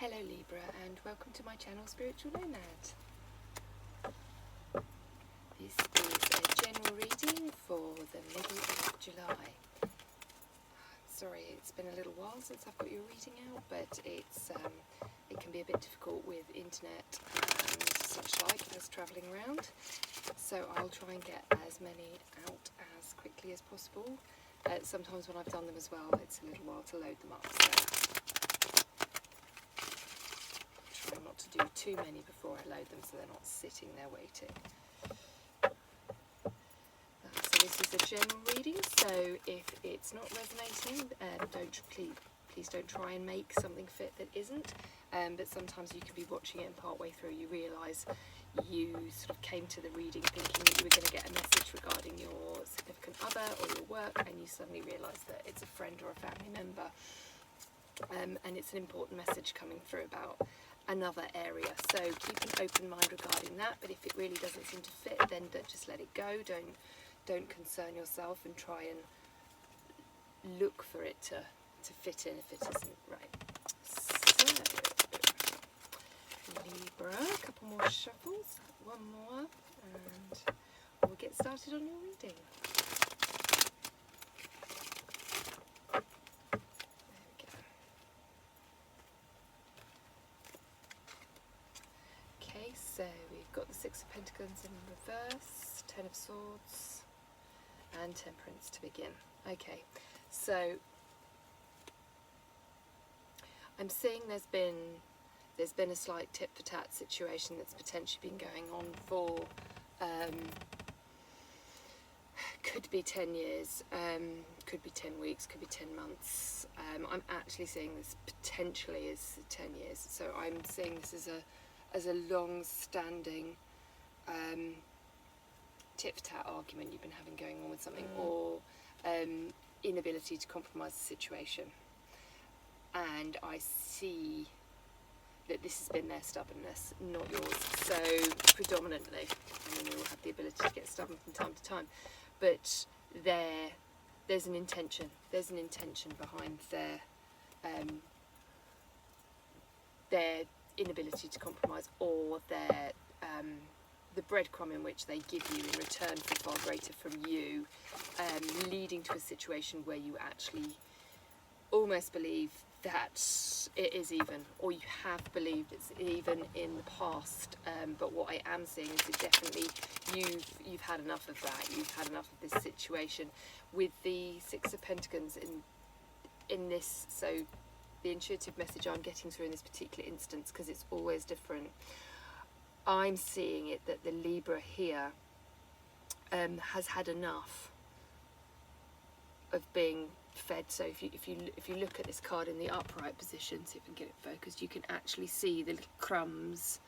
Hello Libra, and welcome to my channel Spiritual Nomad. This is a general reading for the middle of July. Sorry, it's been a little while since I've got your reading out, but it can be a bit difficult with internet and such like as travelling around. So I'll try and get as many out as quickly as possible. Sometimes when I've done them as well, it's a little while to load them up. So try not to do too many before I load them so they're not sitting there waiting. So this is a general reading, so if it's not resonating, please don't try and make something fit that isn't. But sometimes you can be watching it and part way through you realise you sort of came to the reading thinking that you were going to get a message regarding your significant other or your work, and you suddenly realise that it's a friend or a family member. And it's an important message coming through about another area, so keep an open mind regarding that. But if it really doesn't seem to fit, then just let it go. Don't concern yourself and try and look for it to fit in if it isn't right. So Libra, a couple more shuffles, one more, and we'll get started on your reading. So we've got the Six of Pentacles in reverse, Ten of Swords, and Temperance to begin. Okay, so I'm seeing there's been a slight tit for tat situation that's potentially been going on for could be 10 years, could be 10 weeks, could be 10 months. I'm actually seeing this potentially as 10 years, so I'm seeing this as a long-standing tit-for-tat argument you've been having going on with something, or inability to compromise the situation. And I see that this has been their stubbornness, not yours. So predominantly, I mean, we all have the ability to get stubborn from time to time, but there's an intention. There's an intention behind their inability to compromise, or their the breadcrumb in which they give you in return for far greater from you, leading to a situation where you actually almost believe that it is even, or you have believed it's even in the past. But what I am seeing is that definitely you've had enough of that. You've had enough of this situation with the Six of Pentacles in this. So the intuitive message I'm getting through in this particular instance, because it's always different, I'm seeing it that the Libra here has had enough of being fed. So if you look at this card in the upright position, see if we can get it focused, you can actually see the little crumbs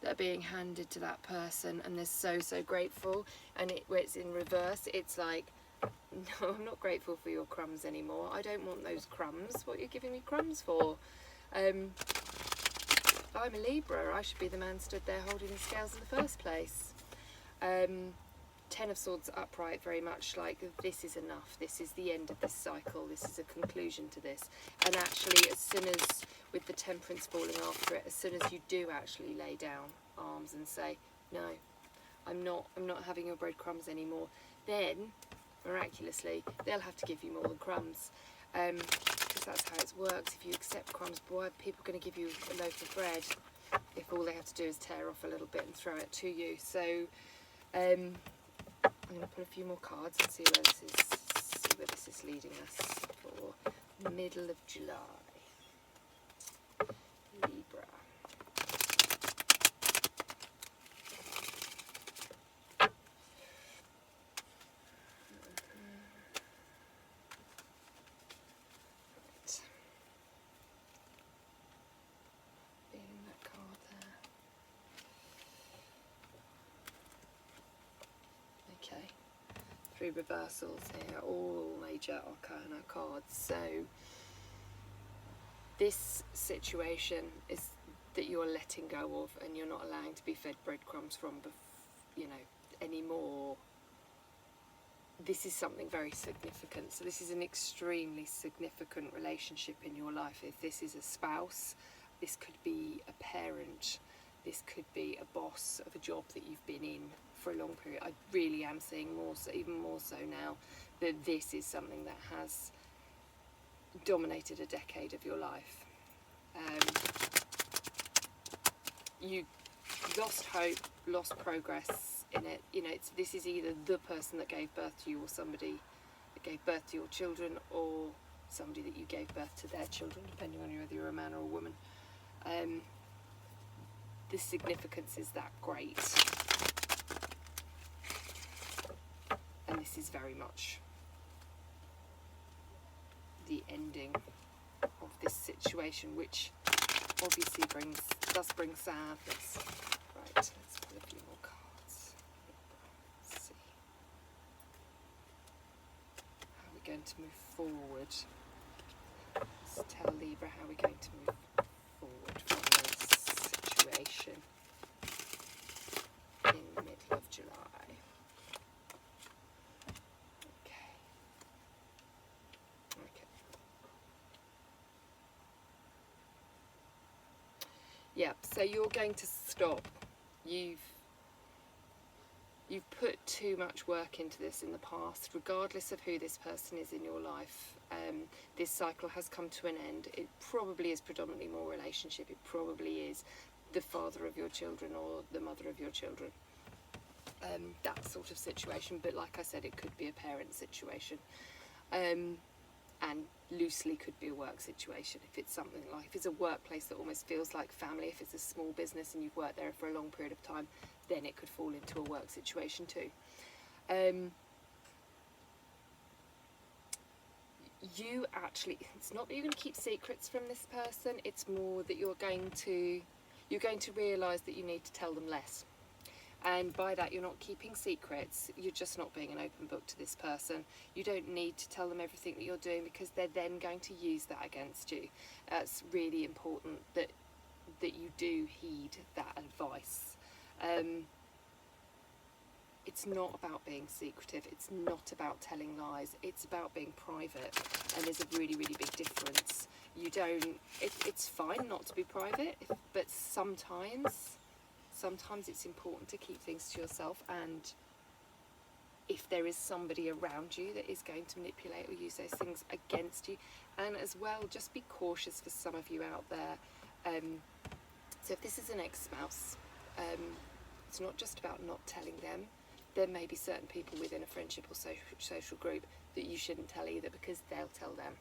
that are being handed to that person, and they're so grateful. And where it's in reverse, it's like, no, I'm not grateful for your crumbs anymore. I don't want those crumbs. What are you giving me crumbs for? I'm a Libra. I should be the man stood there holding the scales in the first place. Ten of Swords upright, very much like this is enough. This is the end of this cycle. This is a conclusion to this. And actually, as soon as, with the Temperance falling after it, as soon as you do actually lay down arms and say, no, I'm not having your breadcrumbs anymore, then miraculously they'll have to give you more than crumbs, because that's how it works. If you accept crumbs, boy, people are going to give you a loaf of bread if all they have to do is tear off a little bit and throw it to you. So I'm going to put a few more cards and see where this is leading us for middle of July. Libra. Three reversals here, all major arcana cards. So this situation is that you're letting go of, and you're not allowing to be fed breadcrumbs from, anymore. This is something very significant. So this is an extremely significant relationship in your life. If this is a spouse, This could be a parent, this could be a boss of a job that you've been in for a long period. I really am seeing more so, even more so now, that this is something that has dominated a decade of your life. You lost hope, lost progress in it. You know, this is either the person that gave birth to you, or somebody that gave birth to your children, or somebody that you gave birth to their children, depending on whether you're a man or a woman. The significance is that great, and this is very much the ending of this situation, which obviously does bring sadness. Right, let's pull a few more cards. Let's see. How are we going to move forward? Let's tell Libra how we're going to move forward from this situation in the middle of July. Okay. Yeah, so you're going to stop. You've put too much work into this in the past, regardless of who this person is in your life. This cycle has come to an end. It probably is predominantly more relationship. It probably is the father of your children or the mother of your children. That sort of situation. But like I said, it could be a parent situation. And loosely could be a work situation. If it's something like, if it's a workplace that almost feels like family, if it's a small business and you've worked there for a long period of time, then it could fall into a work situation too. You actually, it's not that you're going to keep secrets from this person, it's more that you're going to realise that you need to tell them less. And by that, you're not keeping secrets, you're just not being an open book to this person. You don't need to tell them everything that you're doing, because they're then going to use that against you. It's really important that you do heed that advice. It's not about being secretive, it's not about telling lies, it's about being private, and there's a really, really big difference. You don't, it's fine not to be private, but sometimes it's important to keep things to yourself, and if there is somebody around you that is going to manipulate or use those things against you, and as well, just be cautious for some of you out there. So if this is an ex-spouse, it's not just about not telling them. There may be certain people within a friendship or social group that you shouldn't tell either, because they'll tell them.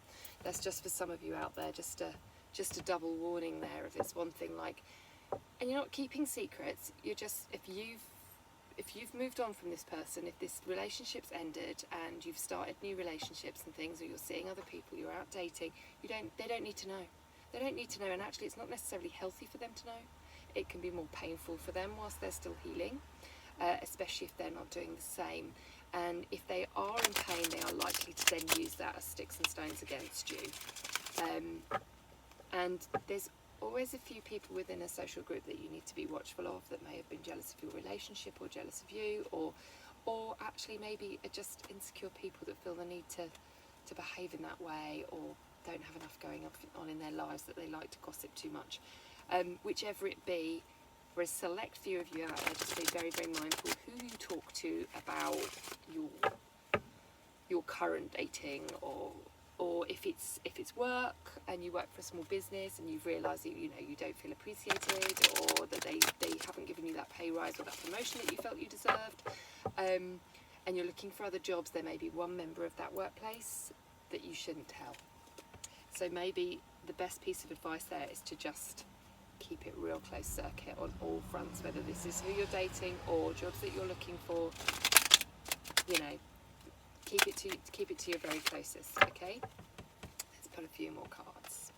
That's just for some of you out there, just a double warning there. If it's one thing like, and you're not keeping secrets, you're just, if you've moved on from this person, if this relationship's ended and you've started new relationships and things, or you're seeing other people, you're out dating, they don't need to know. They don't need to know, and actually it's not necessarily healthy for them to know. It can be more painful for them whilst they're still healing, especially if they're not doing the same. And if they are in pain, they are likely to then use that as sticks and stones against you. And there's always a few people within a social group that you need to be watchful of, that may have been jealous of your relationship or jealous of you, or actually maybe are just insecure people that feel the need to behave in that way, or don't have enough going on in their lives that they like to gossip too much. Whichever it be, for a select few of you out there, just be very, very mindful who you talk to about your current dating, or if it's work and you work for a small business and you've realised that you don't feel appreciated, or that they haven't given you that pay rise or that promotion that you felt you deserved, and you're looking for other jobs, there may be one member of that workplace that you shouldn't tell. So maybe the best piece of advice there is to just keep it real close circuit on all fronts, whether this is who you're dating or jobs that you're looking for. Keep it to your very closest. Okay, let's put a few more cards.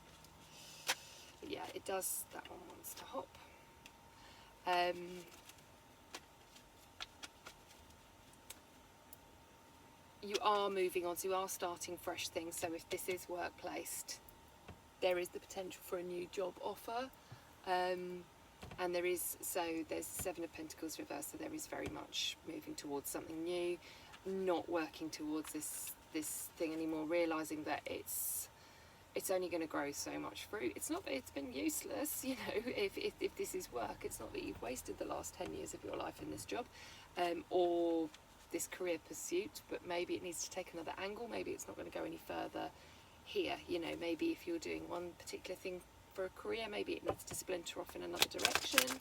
But yeah, it does. That one wants to hop. You are moving on, so you are starting fresh things. So if this is work-placed, there is the potential for a new job offer, and there's Seven of Pentacles reversed, so there is very much moving towards something new, not working towards this thing anymore, realising that it's it's only going to grow so much fruit. It's not that it's been useless, you know, if this is work. It's not that you've wasted the last 10 years of your life in this job, or this career pursuit, but maybe it needs to take another angle. Maybe it's not going to go any further here, you know. Maybe if you're doing one particular thing for a career, maybe it needs to splinter off in another direction,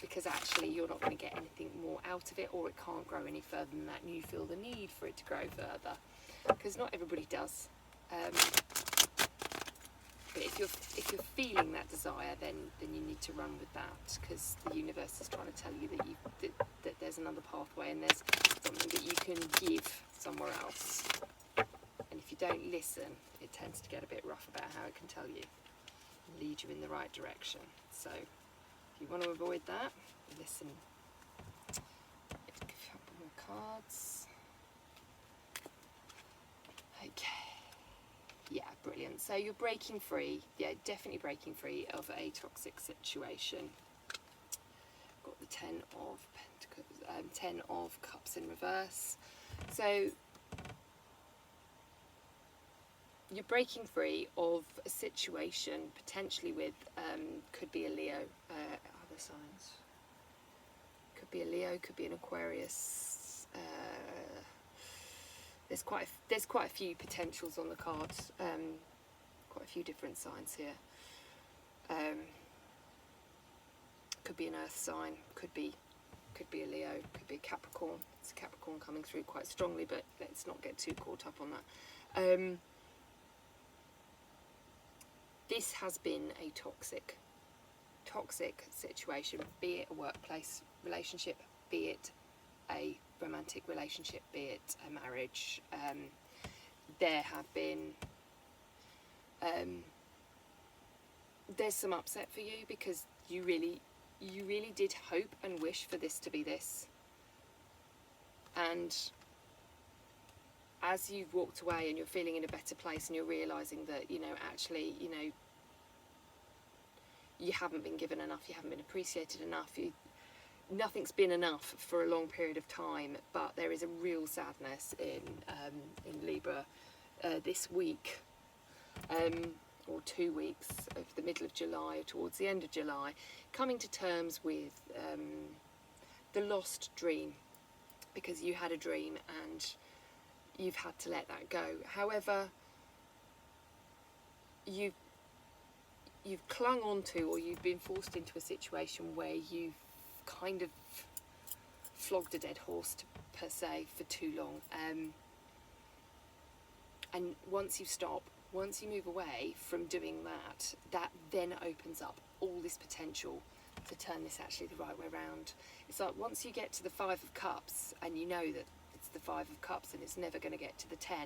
because actually you're not going to get anything more out of it, or it can't grow any further than that, and you feel the need for it to grow further, because not everybody does. But if you're feeling that desire, then you need to run with that, because the universe is trying to tell you that there's another pathway, and there's something that you can give somewhere else. And if you don't listen, it tends to get a bit rough about how it can tell you and lead you in the right direction. So if you want to avoid that, listen. Let's give you a couple more cards. Okay. Yeah, brilliant. So you're breaking free. Yeah, definitely breaking free of a toxic situation. Got the 10 of Pentacles, 10 of Cups in reverse. So you're breaking free of a situation potentially with, could be a Leo, other signs. Could be a Leo, could be an Aquarius. There's quite a few potentials on the cards, quite a few different signs here. Could be an Earth sign, could be a Leo, could be a Capricorn. It's a Capricorn coming through quite strongly, but let's not get too caught up on that. This has been a toxic situation, be it a workplace relationship, be it a romantic relationship, be it a marriage. There have been there's some upset for you, because you really did hope and wish for this to be this, and as you've walked away and you're feeling in a better place, and you're realizing that, you know, actually, you know, you haven't been given enough, you haven't been appreciated enough, nothing's been enough for a long period of time. But there is a real sadness in Libra this week, or 2 weeks of the middle of July, or towards the end of July, coming to terms with the lost dream, because you had a dream and you've had to let that go. However, you've clung on to, or you've been forced into a situation where you've kind of flogged a dead horse, per se, for too long. And once you stop, once you move away from doing that, that then opens up all this potential to turn this actually the right way around. It's like once you get to the 5 of Cups, and you know that it's the 5 of Cups and it's never going to get to the 10,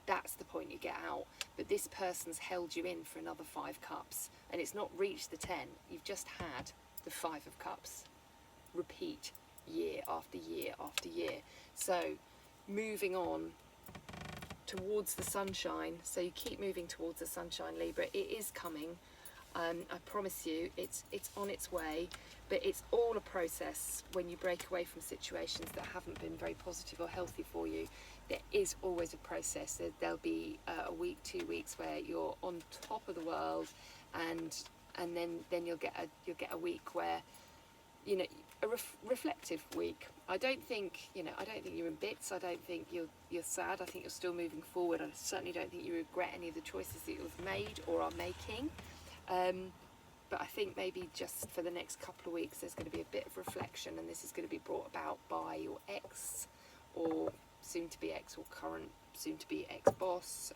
that's the point you get out. But this person's held you in for another 5 Cups, and it's not reached the 10. You've just had the 5 of Cups repeat year after year after year. So moving on towards the sunshine. So you keep moving towards the sunshine, Libra. It is coming. I promise you, it's on its way. But it's all a process. When you break away from situations that haven't been very positive or healthy for you, there is always a process. There'll be a week, 2 weeks where you're on top of the world, and then you'll get a week where, you know, a reflective week. I don't think you're in bits. I don't think you're sad. I think you're still moving forward. I certainly don't think you regret any of the choices that you've made or are making. But I think maybe just for the next couple of weeks there's going to be a bit of reflection, and this is going to be brought about by your ex, or soon to be ex, or current soon to be ex-boss.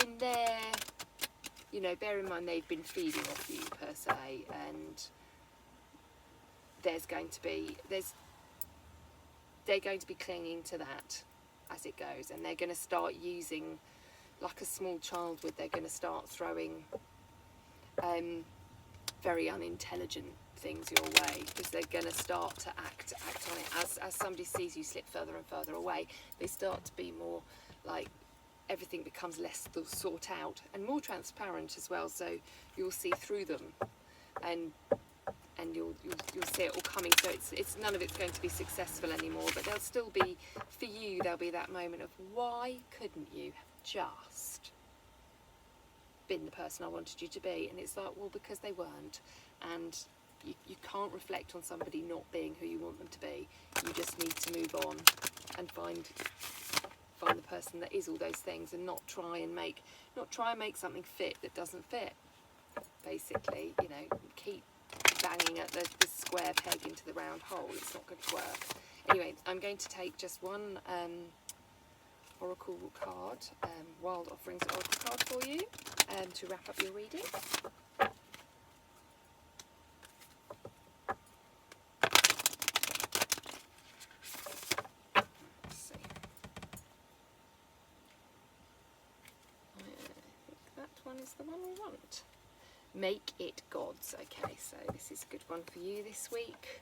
In there, you know, bear in mind they've been feeding off you, per se, and they're going to be clinging to that as it goes, and they're going to start using, like a small child would, they're going to start throwing very unintelligent things your way, because they're going to start to act on it. As somebody sees you slip further and further away, they start to be more like, everything becomes less sought out and more transparent as well, so you'll see through them, and you'll see it all coming. So it's none of it's going to be successful anymore, but there'll still be, for you, there'll be that moment of, why couldn't you have just been the person I wanted you to be. And it's like, well, because they weren't. And you can't reflect on somebody not being who you want them to be. You just need to move on and find the person that is all those things, and not try and make something fit that doesn't fit. Basically, you know, keep banging at the square peg into the round hole. It's not going to work. Anyway, I'm going to take just one oracle card, Wild Offerings oracle card for you, to wrap up your reading. Let's see. I think that one is the one we want. Make it God's. Okay, so this is a good one for you this week.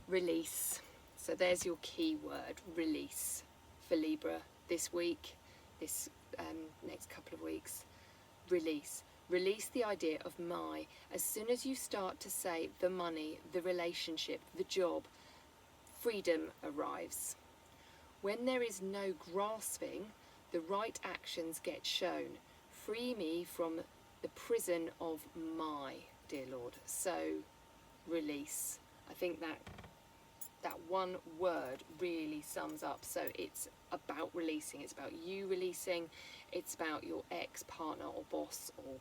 Release. So there's your key word, release, for Libra this week, this next couple of weeks. Release. Release the idea of my. As soon as you start to say the money, the relationship, the job, freedom arrives. When there is no grasping, the right actions get shown. Free me from the prison of my, dear Lord. So, release. I think that one word really sums up. So it's about releasing. It's about you releasing. It's about your ex-partner or boss or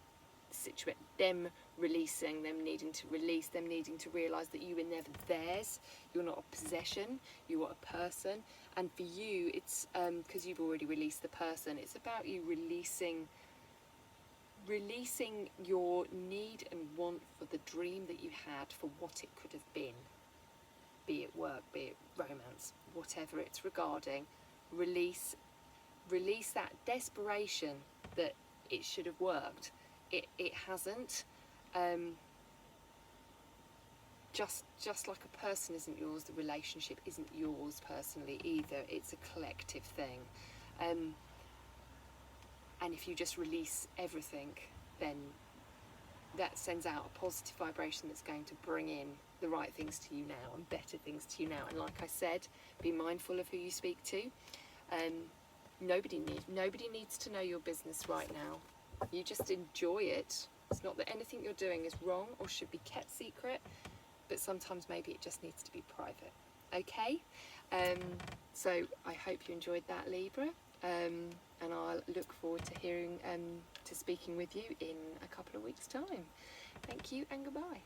them releasing, them needing to release, them needing to realise that you were never theirs. You're not a possession. You are a person. And for you, it's because you've already released the person. It's about you releasing your need and want for the dream that you had, for what it could have been. Be it work, be it romance, whatever it's regarding. Release that desperation that it should have worked. It hasn't. Just like a person isn't yours, the relationship isn't yours personally either. It's a collective thing. And if you just release everything, then that sends out a positive vibration that's going to bring in the right things to you now and better things to you now. And like I said, be mindful of who you speak to. Nobody needs to know your business right now. You just enjoy it. It's not that anything you're doing is wrong or should be kept secret, but sometimes maybe it just needs to be private. Okay? So I hope you enjoyed that, Libra. And I'll look forward to speaking with you in a couple of weeks' time. Thank you and goodbye.